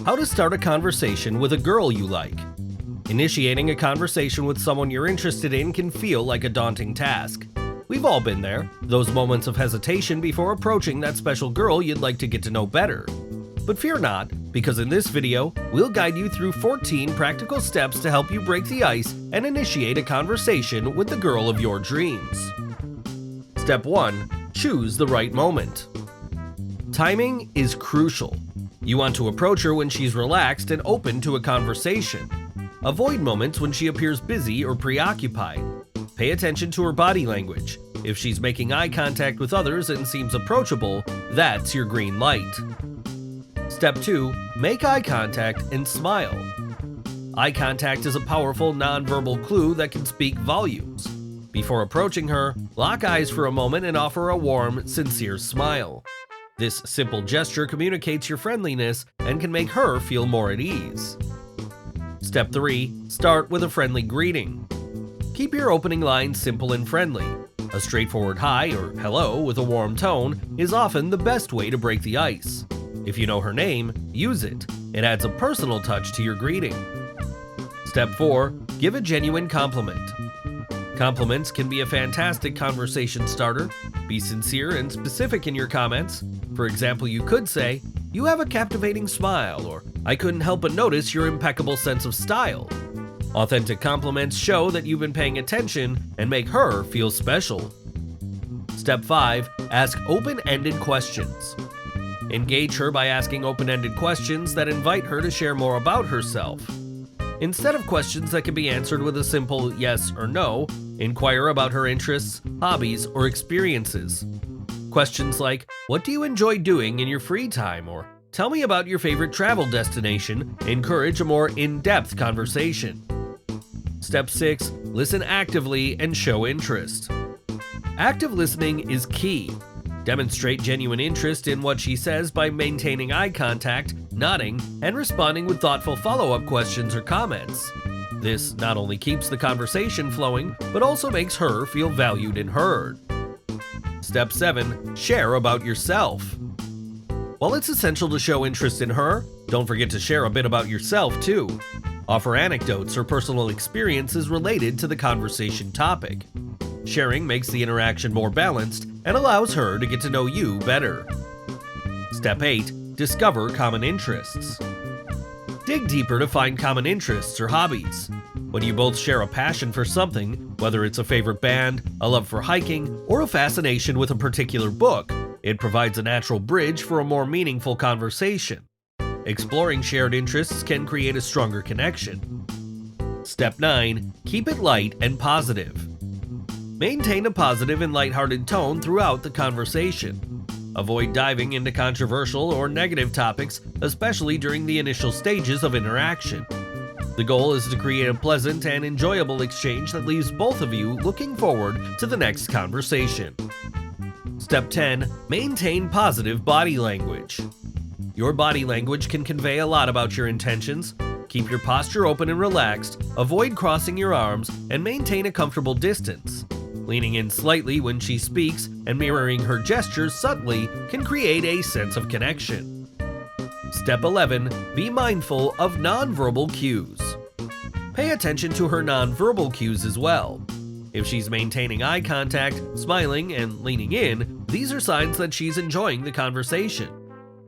How to start a conversation with a girl you like. Initiating a conversation with someone you're interested in can feel like a daunting task. We've all been there, those moments of hesitation before approaching that special girl you'd like to get to know better. But fear not, because in this video, we'll guide you through 14 practical steps to help you break the ice and initiate a conversation with the girl of your dreams. Step 1. Choose the right moment. Timing is crucial. You want to approach her when she's relaxed and open to a conversation. Avoid moments when she appears busy or preoccupied. Pay attention to her body language. If she's making eye contact with others and seems approachable, that's your green light. Step 2. Make eye contact and smile. Eye contact is a powerful nonverbal clue that can speak volumes. Before approaching her, lock eyes for a moment and offer a warm, sincere smile. This simple gesture communicates your friendliness and can make her feel more at ease. Step 3. Start with a friendly greeting. Keep your opening line simple and friendly. A straightforward hi or hello with a warm tone is often the best way to break the ice. If you know her name, use it. It adds a personal touch to your greeting. Step 4. Give a genuine compliment. Compliments can be a fantastic conversation starter. Be sincere and specific in your comments. For example, you could say, "You have a captivating smile," or "I couldn't help but notice your impeccable sense of style." Authentic compliments show that you've been paying attention and make her feel special. Step 5. Ask open-ended questions. Engage her by asking open-ended questions that invite her to share more about herself. Instead of questions that can be answered with a simple yes or no, inquire about her interests, hobbies, or experiences. Questions like, "What do you enjoy doing in your free time?" or "Tell me about your favorite travel destination," encourage a more in-depth conversation. Step 6. Listen actively and show interest. Active listening is key. Demonstrate genuine interest in what she says by maintaining eye contact, nodding, and responding with thoughtful follow-up questions or comments. This not only keeps the conversation flowing, but also makes her feel valued and heard. Step 7. Share about yourself. While it's essential to show interest in her, don't forget to share a bit about yourself too. Offer anecdotes or personal experiences related to the conversation topic. Sharing makes the interaction more balanced and allows her to get to know you better. Step 8. Discover common interests. Dig deeper to find common interests or hobbies. When you both share a passion for something, whether it's a favorite band, a love for hiking, or a fascination with a particular book, it provides a natural bridge for a more meaningful conversation. Exploring shared interests can create a stronger connection. Step 9. Keep it light and positive. Maintain a positive and lighthearted tone throughout the conversation. Avoid diving into controversial or negative topics, especially during the initial stages of interaction. The goal is to create a pleasant and enjoyable exchange that leaves both of you looking forward to the next conversation. Step 10. Maintain positive body language. Your body language can convey a lot about your intentions. Keep your posture open and relaxed, avoid crossing your arms, and maintain a comfortable distance. Leaning in slightly when she speaks and mirroring her gestures subtly can create a sense of connection. Step 11. Be mindful of nonverbal cues. Pay attention to her nonverbal cues as well. If she's maintaining eye contact, smiling, and leaning in, these are signs that she's enjoying the conversation.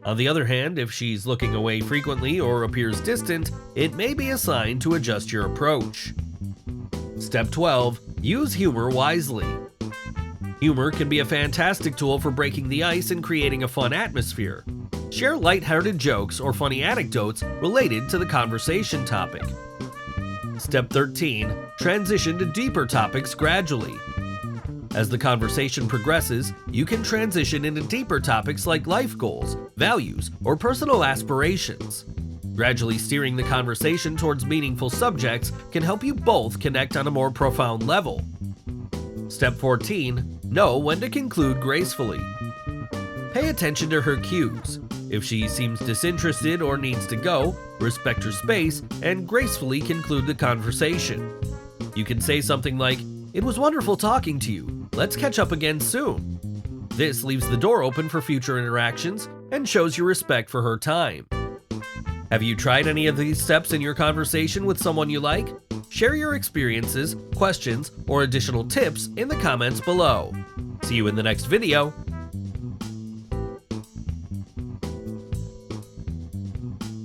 On the other hand, if she's looking away frequently or appears distant, it may be a sign to adjust your approach. Step 12. Use humor wisely. Humor can be a fantastic tool for breaking the ice and creating a fun atmosphere. Share lighthearted jokes or funny anecdotes related to the conversation topic. Step 13. Transition to deeper topics gradually. As the conversation progresses, you can transition into deeper topics like life goals, values, or personal aspirations. Gradually steering the conversation towards meaningful subjects can help you both connect on a more profound level. Step 14. Know when to conclude gracefully. Pay attention to her cues. If she seems disinterested or needs to go, respect her space and gracefully conclude the conversation. You can say something like, "It was wonderful talking to you. Let's catch up again soon." This leaves the door open for future interactions and shows your respect for her time. Have you tried any of these steps in your conversation with someone you like? Share your experiences, questions, or additional tips in the comments below. See you in the next video.